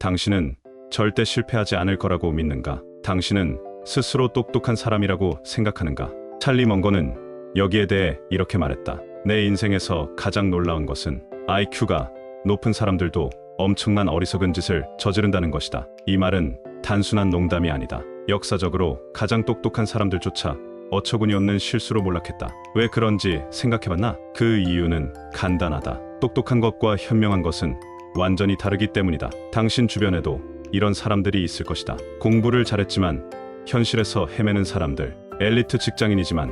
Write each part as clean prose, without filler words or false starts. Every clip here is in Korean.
당신은 절대 실패하지 않을 거라고 믿는가? 당신은 스스로 똑똑한 사람이라고 생각하는가? 찰리 먼거는 여기에 대해 이렇게 말했다. 내 인생에서 가장 놀라운 것은 IQ가 높은 사람들도 엄청난 어리석은 짓을 저지른다는 것이다. 이 말은 단순한 농담이 아니다. 역사적으로 가장 똑똑한 사람들조차 어처구니 없는 실수로 몰락했다. 왜 그런지 생각해봤나? 그 이유는 간단하다. 똑똑한 것과 현명한 것은 완전히 다르기 때문이다. 당신 주변에도 이런 사람들이 있을 것이다. 공부를 잘했지만 현실에서 헤매는 사람들, 엘리트 직장인이지만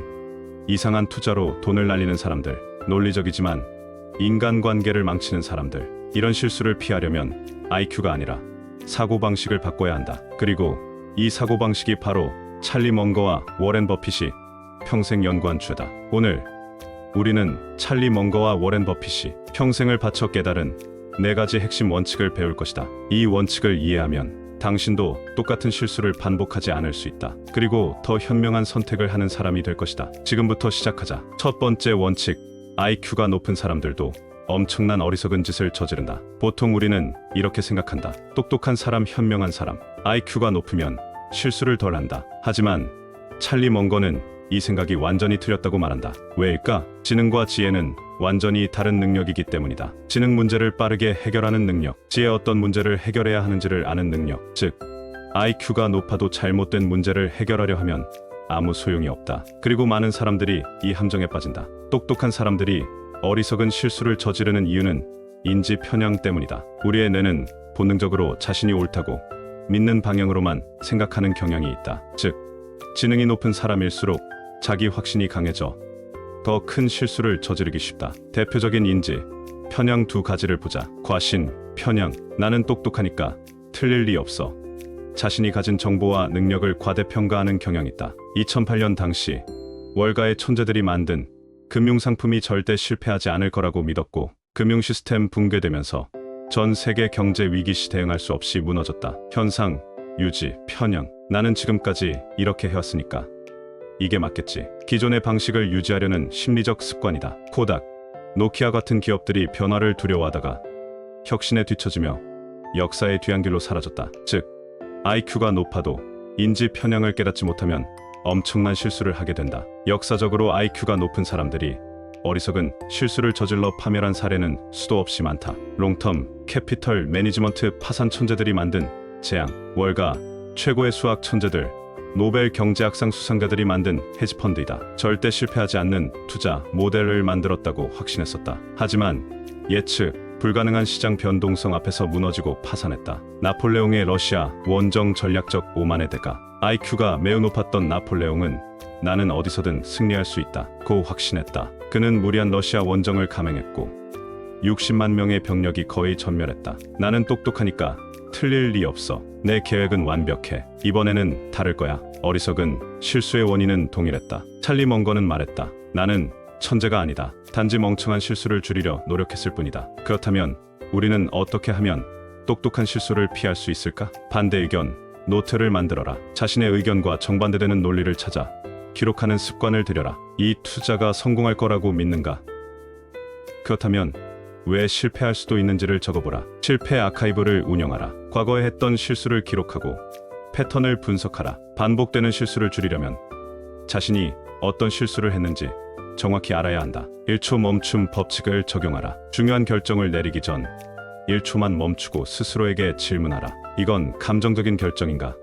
이상한 투자로 돈을 날리는 사람들, 논리적이지만 인간관계를 망치는 사람들. 이런 실수를 피하려면 IQ가 아니라 사고방식을 바꿔야 한다. 그리고 이 사고방식이 바로 찰리 먼거와 워렌 버핏이 평생 연구한 주다. 오늘 우리는 찰리 먼거와 워렌 버핏이 평생을 바쳐 깨달은 4가지 핵심 원칙을 배울 것이다. 이 원칙을 이해하면 당신도 똑같은 실수를 반복하지 않을 수 있다. 그리고 더 현명한 선택을 하는 사람이 될 것이다. 지금부터 시작하자. 첫 번째 원칙, IQ가 높은 사람들도 엄청난 어리석은 짓을 저지른다. 보통 우리는 이렇게 생각한다. 똑똑한 사람, 현명한 사람, IQ가 높으면 실수를 덜 한다. 하지만 찰리 먼거는 이 생각이 완전히 틀렸다고 말한다. 왜일까? 지능과 지혜는 완전히 다른 능력이기 때문이다. 지능 문제를 빠르게 해결하는 능력, 지혜 어떤 문제를 해결해야 하는지를 아는 능력. 즉, IQ가 높아도 잘못된 문제를 해결하려 하면 아무 소용이 없다. 그리고 많은 사람들이 이 함정에 빠진다. 똑똑한 사람들이 어리석은 실수를 저지르는 이유는 인지 편향 때문이다. 우리의 뇌는 본능적으로 자신이 옳다고 믿는 방향으로만 생각하는 경향이 있다. 즉, 지능이 높은 사람일수록 자기 확신이 강해져 더 큰 실수를 저지르기 쉽다. 대표적인 인지 편향 2가지를 보자. 과신, 편향. 나는 똑똑하니까 틀릴 리 없어. 자신이 가진 정보와 능력을 과대평가하는 경향이 있다. 2008년 당시 월가의 천재들이 만든 금융상품이 절대 실패하지 않을 거라고 믿었고 금융 시스템 붕괴되면서 전 세계 경제 위기 시 대응할 수 없이 무너졌다. 현상, 유지, 편향. 나는 지금까지 이렇게 해왔으니까 이게 맞겠지. 기존의 방식을 유지하려는 심리적 습관이다. 코닥, 노키아 같은 기업들이 변화를 두려워하다가 혁신에 뒤처지며 역사의 뒤안길로 사라졌다. 즉, IQ가 높아도 인지 편향을 깨닫지 못하면 엄청난 실수를 하게 된다. 역사적으로 IQ가 높은 사람들이 어리석은 실수를 저질러 파멸한 사례는 수도 없이 많다. 롱텀 캐피털 매니지먼트 파산 천재들이 만든 재앙, 월가 최고의 수학 천재들, 노벨 경제학상 수상자들이 만든 헤지펀드이다. 절대 실패하지 않는 투자 모델을 만들었다고 확신했었다. 하지만 예측 불가능한 시장 변동성 앞에서 무너지고 파산했다. 나폴레옹의 러시아 원정 전략적 오만의 대가. IQ가 매우 높았던 나폴레옹은 나는 어디서든 승리할 수 있다 고 확신했다. 그는 무리한 러시아 원정을 감행했고 60만 명의 병력이 거의 전멸했다. 나는 똑똑하니까 틀릴 리 없어. 내 계획은 완벽해. 이번에는 다를 거야. 어리석은 실수의 원인은 동일했다. 찰리 먼거는 말했다. 나는 천재가 아니다. 단지 멍청한 실수를 줄이려 노력했을 뿐이다. 그렇다면 우리는 어떻게 하면 똑똑한 실수를 피할 수 있을까? 반대 의견, 노트를 만들어라. 자신의 의견과 정반대되는 논리를 찾아 기록하는 습관을 들여라. 이 투자가 성공할 거라고 믿는가? 그렇다면 왜 실패할 수도 있는지를 적어보라. 실패 아카이브를 운영하라. 과거에 했던 실수를 기록하고 패턴을 분석하라. 반복되는 실수를 줄이려면 자신이 어떤 실수를 했는지 정확히 알아야 한다. 1초 멈춤 법칙을 적용하라. 중요한 결정을 내리기 전 1초만 멈추고 스스로에게 질문하라. 이건 감정적인 결정인가?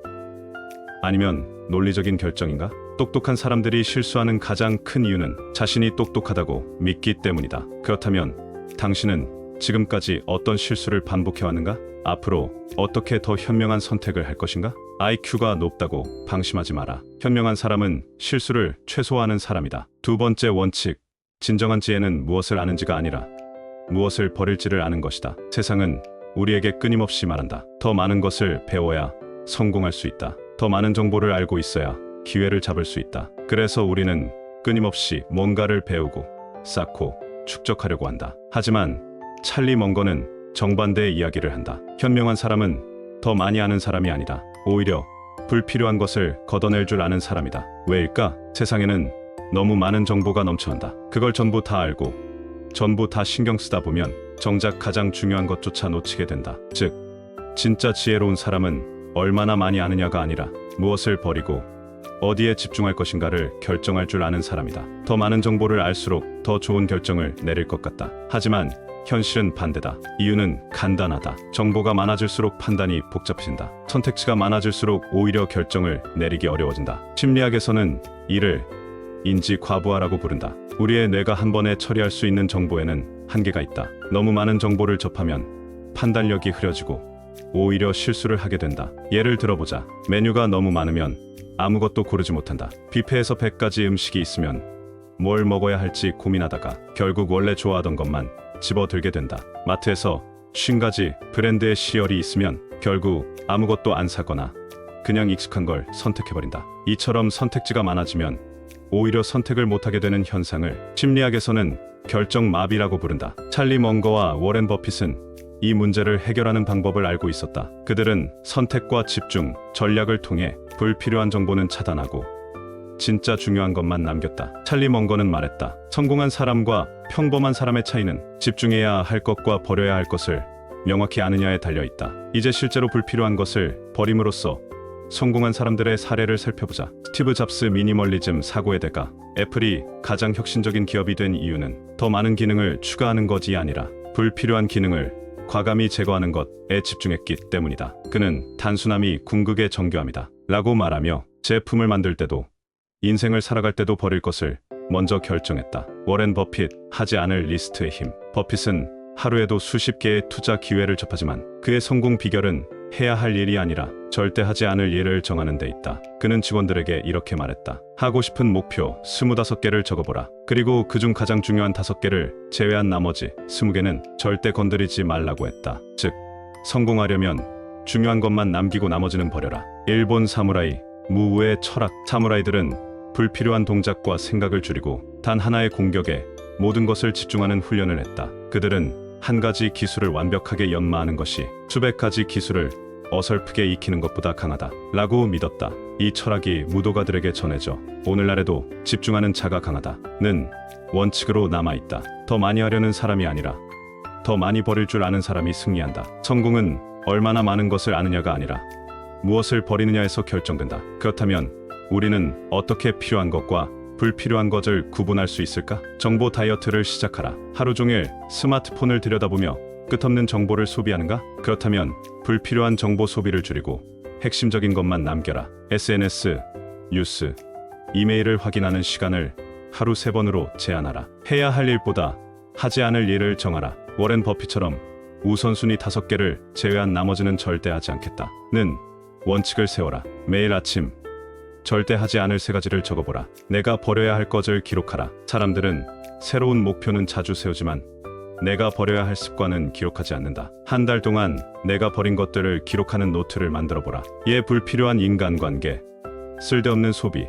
아니면 논리적인 결정인가? 똑똑한 사람들이 실수하는 가장 큰 이유는 자신이 똑똑하다고 믿기 때문이다. 그렇다면 당신은 지금까지 어떤 실수를 반복해왔는가? 앞으로 어떻게 더 현명한 선택을 할 것인가? IQ가 높다고 방심하지 마라. 현명한 사람은 실수를 최소화하는 사람이다. 두 번째 원칙, 진정한 지혜는 무엇을 아는지가 아니라 무엇을 버릴지를 아는 것이다. 세상은 우리에게 끊임없이 말한다. 더 많은 것을 배워야 성공할 수 있다. 더 많은 정보를 알고 있어야 기회를 잡을 수 있다. 그래서 우리는 끊임없이 뭔가를 배우고 쌓고 축적하려고 한다. 하지만 찰리 먼거는 정반대의 이야기를 한다. 현명한 사람은 더 많이 아는 사람이 아니다. 오히려 불필요한 것을 걷어낼 줄 아는 사람이다. 왜일까? 세상에는 너무 많은 정보가 넘쳐난다. 그걸 전부 다 알고 전부 다 신경 쓰다 보면 정작 가장 중요한 것조차 놓치게 된다. 즉, 진짜 지혜로운 사람은 얼마나 많이 아느냐가 아니라 무엇을 버리고 어디에 집중할 것인가를 결정할 줄 아는 사람이다. 더 많은 정보를 알수록 더 좋은 결정을 내릴 것 같다. 하지만 현실은 반대다. 이유는 간단하다. 정보가 많아질수록 판단이 복잡해진다. 선택지가 많아질수록 오히려 결정을 내리기 어려워진다. 심리학에서는 이를 인지과부하라고 부른다. 우리의 뇌가 한 번에 처리할 수 있는 정보에는 한계가 있다. 너무 많은 정보를 접하면 판단력이 흐려지고 오히려 실수를 하게 된다. 예를 들어보자. 메뉴가 너무 많으면 아무것도 고르지 못한다. 뷔페에서 100가지 음식이 있으면 뭘 먹어야 할지 고민하다가 결국 원래 좋아하던 것만 집어들게 된다. 마트에서 50가지 브랜드의 시열이 있으면 결국 아무것도 안 사거나 그냥 익숙한 걸 선택해버린다. 이처럼 선택지가 많아지면 오히려 선택을 못하게 되는 현상을 심리학에서는 결정마비라고 부른다. 찰리 멍거와 워렌 버핏은 이 문제를 해결하는 방법을 알고 있었다. 그들은 선택과 집중, 전략을 통해 불필요한 정보는 차단하고 진짜 중요한 것만 남겼다. 찰리 멍거는 말했다. 성공한 사람과 평범한 사람의 차이는 집중해야 할 것과 버려야 할 것을 명확히 아느냐에 달려있다. 이제 실제로 불필요한 것을 버림으로써 성공한 사람들의 사례를 살펴보자. 스티브 잡스 미니멀리즘 사고의 대가. 애플이 가장 혁신적인 기업이 된 이유는 더 많은 기능을 추가하는 것이 아니라 불필요한 기능을 과감히 제거하는 것에 집중했기 때문이다. 그는 단순함이 궁극의 정교함이다 라고 말하며 제품을 만들 때도 인생을 살아갈 때도 버릴 것을 먼저 결정했다. 워렌 버핏, 하지 않을 리스트의 힘. 버핏은 하루에도 수십 개의 투자 기회를 접하지만 그의 성공 비결은 해야 할 일이 아니라 절대 하지 않을 일을 정하는 데 있다. 그는 직원들에게 이렇게 말했다. 하고 싶은 목표 25개를 적어보라. 그리고 그중 가장 중요한 5개를 제외한 나머지 20개는 절대 건드리지 말라고 했다. 즉, 성공하려면 중요한 것만 남기고 나머지는 버려라. 일본 사무라이, 무우의 철학. 사무라이들은 불필요한 동작과 생각을 줄이고 단 하나의 공격에 모든 것을 집중하는 훈련을 했다. 그들은 한 가지 기술을 완벽하게 연마하는 것이 수백 가지 기술을 어설프게 익히는 것보다 강하다 라고 믿었다. 이 철학이 무도가들에게 전해져 오늘날에도 집중하는 자가 강하다는 원칙으로 남아있다. 더 많이 하려는 사람이 아니라 더 많이 버릴 줄 아는 사람이 승리한다. 성공은 얼마나 많은 것을 아느냐가 아니라 무엇을 버리느냐에서 결정된다. 그렇다면 우리는 어떻게 필요한 것과 불필요한 것을 구분할 수 있을까? 정보 다이어트를 시작하라. 하루 종일 스마트폰을 들여다보며 끝없는 정보를 소비하는가? 그렇다면 불필요한 정보 소비를 줄이고 핵심적인 것만 남겨라. SNS, 뉴스, 이메일을 확인하는 시간을 하루 3번으로 제한하라. 해야 할 일보다 하지 않을 일을 정하라. 워렌 버핏처럼 우선순위 5개를 제외한 나머지는 절대 하지 않겠다는 원칙을 세워라. 매일 아침 절대 하지 않을 3가지를 적어보라. 내가 버려야 할 것을 기록하라. 사람들은 새로운 목표는 자주 세우지만 내가 버려야 할 습관은 기록하지 않는다. 한 달 동안 내가 버린 것들을 기록하는 노트를 만들어보라. 불필요한 인간관계, 쓸데없는 소비,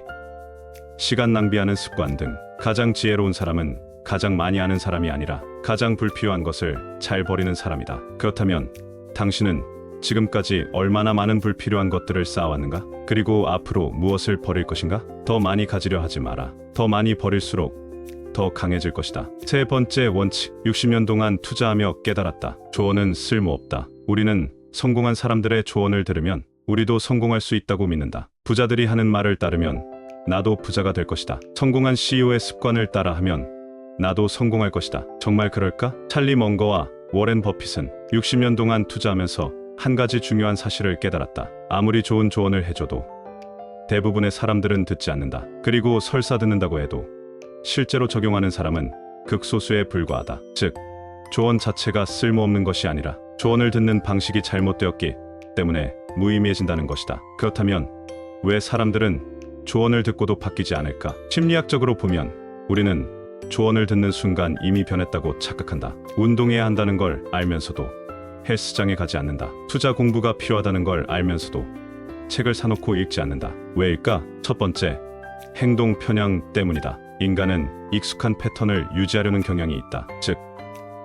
시간 낭비하는 습관 등. 가장 지혜로운 사람은 가장 많이 아는 사람이 아니라 가장 불필요한 것을 잘 버리는 사람이다. 그렇다면 당신은 지금까지 얼마나 많은 불필요한 것들을 쌓아왔는가? 그리고 앞으로 무엇을 버릴 것인가? 더 많이 가지려 하지 마라. 더 많이 버릴수록 더 강해질 것이다. 3번째 원칙. 60년 동안 투자하며 깨달았다. 조언은 쓸모없다. 우리는 성공한 사람들의 조언을 들으면 우리도 성공할 수 있다고 믿는다. 부자들이 하는 말을 따르면 나도 부자가 될 것이다. 성공한 CEO의 습관을 따라하면 나도 성공할 것이다. 정말 그럴까? 찰리 멍거와 워렌 버핏은 60년 동안 투자하면서 한 가지 중요한 사실을 깨달았다. 아무리 좋은 조언을 해줘도 대부분의 사람들은 듣지 않는다. 그리고 설사 듣는다고 해도 실제로 적용하는 사람은 극소수에 불과하다. 즉, 조언 자체가 쓸모없는 것이 아니라 조언을 듣는 방식이 잘못되었기 때문에 무의미해진다는 것이다. 그렇다면 왜 사람들은 조언을 듣고도 바뀌지 않을까? 심리학적으로 보면 우리는 조언을 듣는 순간 이미 변했다고 착각한다. 운동해야 한다는 걸 알면서도 헬스장에 가지 않는다. 투자 공부가 필요하다는 걸 알면서도 책을 사놓고 읽지 않는다. 왜일까? 첫 번째, 행동 편향 때문이다. 인간은 익숙한 패턴을 유지하려는 경향이 있다. 즉,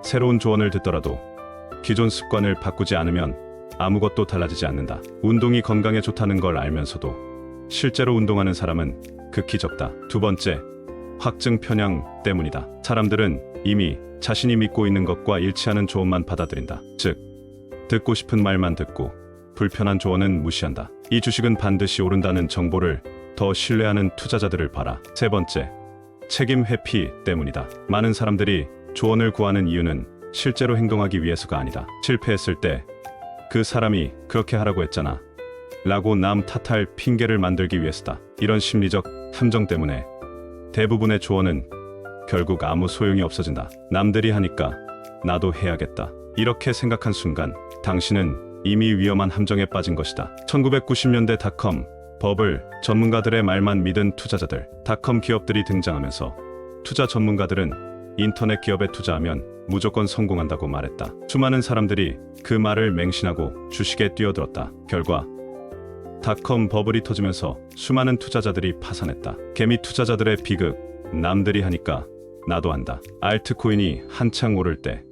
새로운 조언을 듣더라도 기존 습관을 바꾸지 않으면 아무것도 달라지지 않는다. 운동이 건강에 좋다는 걸 알면서도 실제로 운동하는 사람은 극히 적다. 두 번째, 확증 편향 때문이다. 사람들은 이미 자신이 믿고 있는 것과 일치하는 조언만 받아들인다. 즉, 듣고 싶은 말만 듣고 불편한 조언은 무시한다. 이 주식은 반드시 오른다는 정보를 더 신뢰하는 투자자들을 봐라. 세 번째, 책임 회피 때문이다. 많은 사람들이 조언을 구하는 이유는 실제로 행동하기 위해서가 아니다. 실패했을 때 그 사람이 그렇게 하라고 했잖아 라고 남 탓할 핑계를 만들기 위해서다. 이런 심리적 함정 때문에 대부분의 조언은 결국 아무 소용이 없어진다. 남들이 하니까 나도 해야겠다. 이렇게 생각한 순간 당신은 이미 위험한 함정에 빠진 것이다. 1990년대 닷컴 버블, 전문가들의 말만 믿은 투자자들. 닷컴 기업들이 등장하면서 투자 전문가들은 인터넷 기업에 투자하면 무조건 성공한다고 말했다. 수많은 사람들이 그 말을 맹신하고 주식에 뛰어들었다. 결과 닷컴 버블이 터지면서 수많은 투자자들이 파산했다. 개미 투자자들의 비극, 남들이 하니까 나도 한다. 알트코인이 한창 오를 때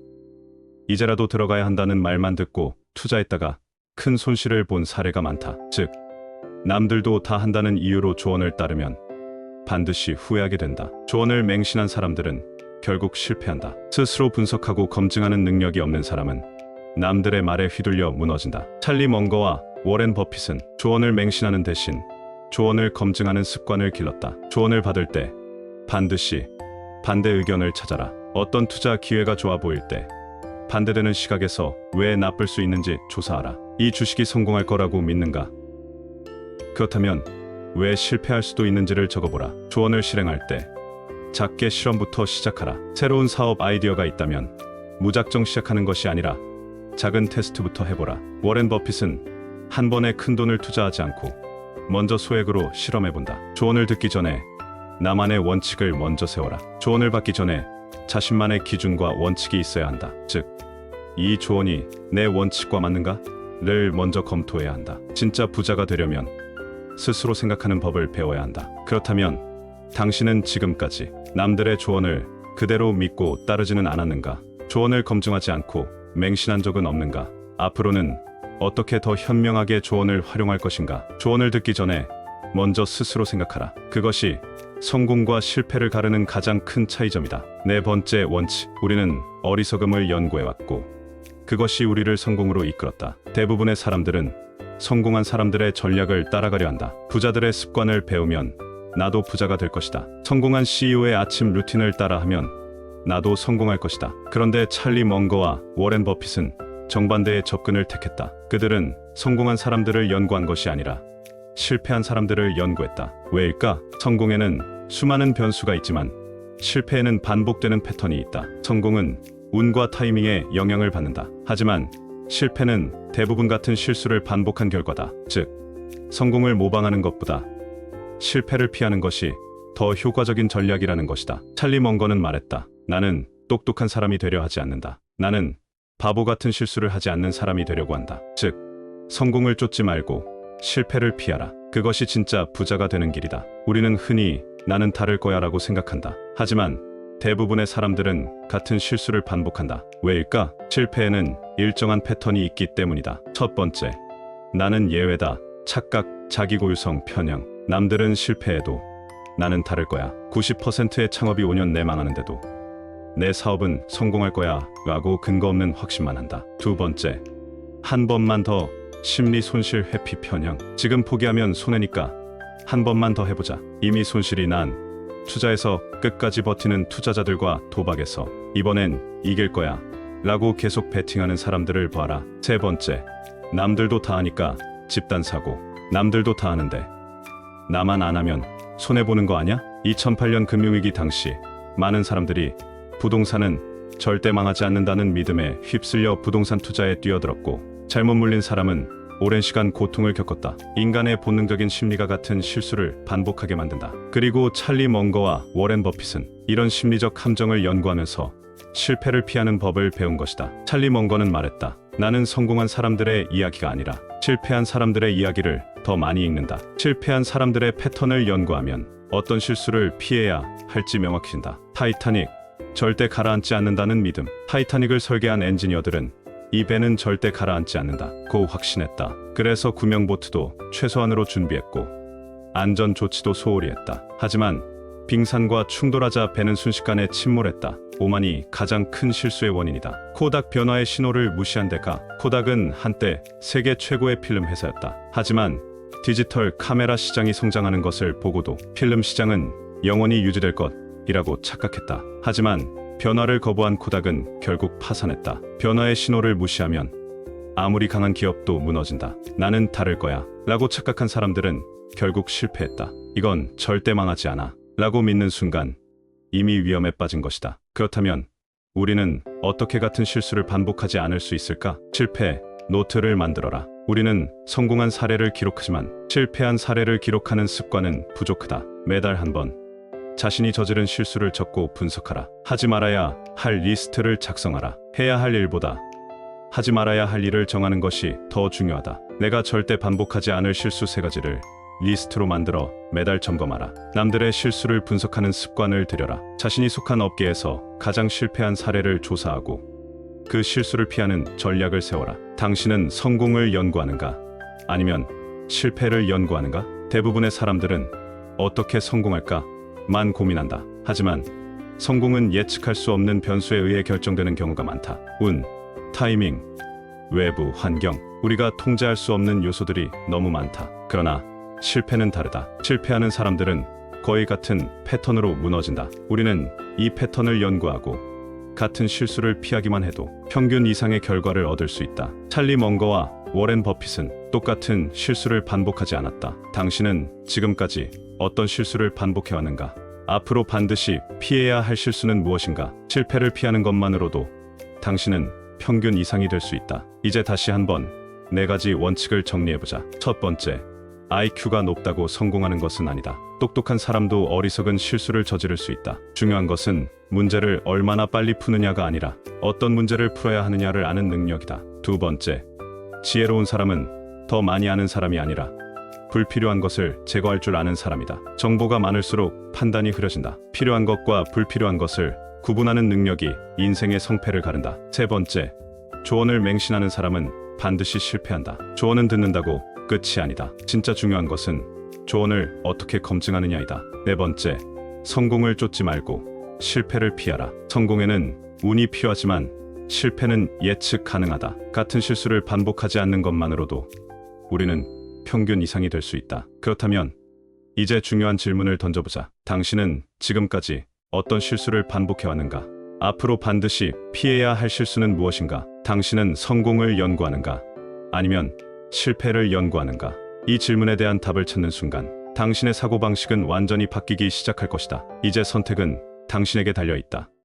이제라도 들어가야 한다는 말만 듣고 투자했다가 큰 손실을 본 사례가 많다. 즉, 남들도 다 한다는 이유로 조언을 따르면 반드시 후회하게 된다. 조언을 맹신한 사람들은 결국 실패한다. 스스로 분석하고 검증하는 능력이 없는 사람은 남들의 말에 휘둘려 무너진다. 찰리 먼거와 워렌 버핏은 조언을 맹신하는 대신 조언을 검증하는 습관을 길렀다. 조언을 받을 때 반드시 반대 의견을 찾아라. 어떤 투자 기회가 좋아 보일 때 반대되는 시각에서 왜 나쁠 수 있는지 조사하라. 이 주식이 성공할 거라고 믿는가? 그렇다면 왜 실패할 수도 있는지를 적어보라. 조언을 실행할 때 작게 실험부터 시작하라. 새로운 사업 아이디어가 있다면 무작정 시작하는 것이 아니라 작은 테스트부터 해보라. 워렌 버핏은 한 번에 큰 돈을 투자하지 않고 먼저 소액으로 실험해본다. 조언을 듣기 전에 나만의 원칙을 먼저 세워라. 조언을 받기 전에 자신만의 기준과 원칙이 있어야 한다. 즉, 이 조언이 내 원칙과 맞는가? 를 먼저 검토해야 한다. 진짜 부자가 되려면 스스로 생각하는 법을 배워야 한다. 그렇다면 당신은 지금까지 남들의 조언을 그대로 믿고 따르지는 않았는가? 조언을 검증하지 않고 맹신한 적은 없는가? 앞으로는 어떻게 더 현명하게 조언을 활용할 것인가? 조언을 듣기 전에 먼저 스스로 생각하라. 그것이 성공과 실패를 가르는 가장 큰 차이점이다. 네 번째 원칙. 우리는 어리석음을 연구해왔고 그것이 우리를 성공으로 이끌었다. 대부분의 사람들은 성공한 사람들의 전략을 따라가려 한다. 부자들의 습관을 배우면 나도 부자가 될 것이다. 성공한 CEO의 아침 루틴을 따라하면 나도 성공할 것이다. 그런데 찰리 먼거와 워렌 버핏은 정반대의 접근을 택했다. 그들은 성공한 사람들을 연구한 것이 아니라 실패한 사람들을 연구했다. 왜일까? 성공에는 수많은 변수가 있지만 실패에는 반복되는 패턴이 있다. 성공은 운과 타이밍에 영향을 받는다. 하지만 실패는 대부분 같은 실수를 반복한 결과다. 즉, 성공을 모방하는 것보다 실패를 피하는 것이 더 효과적인 전략이라는 것이다. 찰리 먼거는 말했다. 나는 똑똑한 사람이 되려 하지 않는다. 나는 바보 같은 실수를 하지 않는 사람이 되려고 한다. 즉, 성공을 쫓지 말고 실패를 피하라. 그것이 진짜 부자가 되는 길이다. 우리는 흔히 나는 다를 거야 라고 생각한다. 하지만 대부분의 사람들은 같은 실수를 반복한다. 왜일까? 실패에는 일정한 패턴이 있기 때문이다. 첫 번째, 나는 예외다. 착각, 자기고유성, 편향. 남들은 실패해도 나는 다를 거야. 90%의 창업이 5년 내 망하는데도 내 사업은 성공할 거야 라고 근거 없는 확신만 한다. 두 번째, 한 번만 더. 심리 손실 회피 편향. 지금 포기하면 손해니까 한 번만 더 해보자. 이미 손실이 난 투자에서 끝까지 버티는 투자자들과 도박에서 이번엔 이길 거야 라고 계속 베팅하는 사람들을 봐라. 세 번째, 남들도 다 하니까 집단 사고. 남들도 다 하는데 나만 안 하면 손해보는 거 아냐? 2008년 금융위기 당시 많은 사람들이 부동산은 절대 망하지 않는다는 믿음에 휩쓸려 부동산 투자에 뛰어들었고 잘못 물린 사람은 오랜 시간 고통을 겪었다. 인간의 본능적인 심리가 같은 실수를 반복하게 만든다. 그리고 찰리 먼거와 워렌 버핏은 이런 심리적 함정을 연구하면서 실패를 피하는 법을 배운 것이다. 찰리 먼거는 말했다. 나는 성공한 사람들의 이야기가 아니라 실패한 사람들의 이야기를 더 많이 읽는다. 실패한 사람들의 패턴을 연구하면 어떤 실수를 피해야 할지 명확해진다. 타이타닉, 절대 가라앉지 않는다는 믿음. 타이타닉을 설계한 엔지니어들은 이 배는 절대 가라앉지 않는다고 확신했다. 그래서 구명보트도 최소한으로 준비했고 안전 조치도 소홀히 했다. 하지만 빙산과 충돌하자 배는 순식간에 침몰했다. 오만이 가장 큰 실수의 원인이다. 코닥 변화의 신호를 무시한 데가. 코닥은 한때 세계 최고의 필름 회사였다. 하지만 디지털 카메라 시장이 성장하는 것을 보고도 필름 시장은 영원히 유지될 것이라고 착각했다. 하지만 변화를 거부한 코닥은 결국 파산했다. 변화의 신호를 무시하면 아무리 강한 기업도 무너진다. 나는 다를 거야 라고 착각한 사람들은 결국 실패했다. 이건 절대 망하지 않아 라고 믿는 순간 이미 위험에 빠진 것이다. 그렇다면 우리는 어떻게 같은 실수를 반복하지 않을 수 있을까? 실패 노트를 만들어라. 우리는 성공한 사례를 기록하지만 실패한 사례를 기록하는 습관은 부족하다. 매달 한 번 자신이 저지른 실수를 적고 분석하라. 하지 말아야 할 리스트를 작성하라. 해야 할 일보다 하지 말아야 할 일을 정하는 것이 더 중요하다. 내가 절대 반복하지 않을 실수 3가지를 리스트로 만들어 매달 점검하라. 남들의 실수를 분석하는 습관을 들여라. 자신이 속한 업계에서 가장 실패한 사례를 조사하고 그 실수를 피하는 전략을 세워라. 당신은 성공을 연구하는가? 아니면 실패를 연구하는가? 대부분의 사람들은 어떻게 성공할까? 만 고민한다. 하지만 성공은 예측할 수 없는 변수에 의해 결정되는 경우가 많다. 운, 타이밍, 외부 환경, 우리가 통제할 수 없는 요소들이 너무 많다. 그러나 실패는 다르다. 실패하는 사람들은 거의 같은 패턴으로 무너진다. 우리는 이 패턴을 연구하고 같은 실수를 피하기만 해도 평균 이상의 결과를 얻을 수 있다. 찰리 먼거와 워렌 버핏은 똑같은 실수를 반복하지 않았다. 당신은 지금까지 어떤 실수를 반복해왔는가? 앞으로 반드시 피해야 할 실수는 무엇인가? 실패를 피하는 것만으로도 당신은 평균 이상이 될 수 있다. 이제 다시 한번 4가지 원칙을 정리해보자. 첫 번째, IQ가 높다고 성공하는 것은 아니다. 똑똑한 사람도 어리석은 실수를 저지를 수 있다. 중요한 것은 문제를 얼마나 빨리 푸느냐가 아니라 어떤 문제를 풀어야 하느냐를 아는 능력이다. 두 번째, 지혜로운 사람은 더 많이 아는 사람이 아니라 불필요한 것을 제거할 줄 아는 사람이다. 정보가 많을수록 판단이 흐려진다. 필요한 것과 불필요한 것을 구분하는 능력이 인생의 성패를 가른다. 세 번째, 조언을 맹신하는 사람은 반드시 실패한다. 조언은 듣는다고 끝이 아니다. 진짜 중요한 것은 조언을 어떻게 검증하느냐이다. 네 번째, 성공을 쫓지 말고 실패를 피하라. 성공에는 운이 필요하지만 실패는 예측 가능하다. 같은 실수를 반복하지 않는 것만으로도 우리는 평균 이상이 될 수 있다. 그렇다면 이제 중요한 질문을 던져보자. 당신은 지금까지 어떤 실수를 반복해왔는가? 앞으로 반드시 피해야 할 실수는 무엇인가? 당신은 성공을 연구하는가? 아니면 실패를 연구하는가? 이 질문에 대한 답을 찾는 순간 당신의 사고방식은 완전히 바뀌기 시작할 것이다. 이제 선택은 당신에게 달려있다.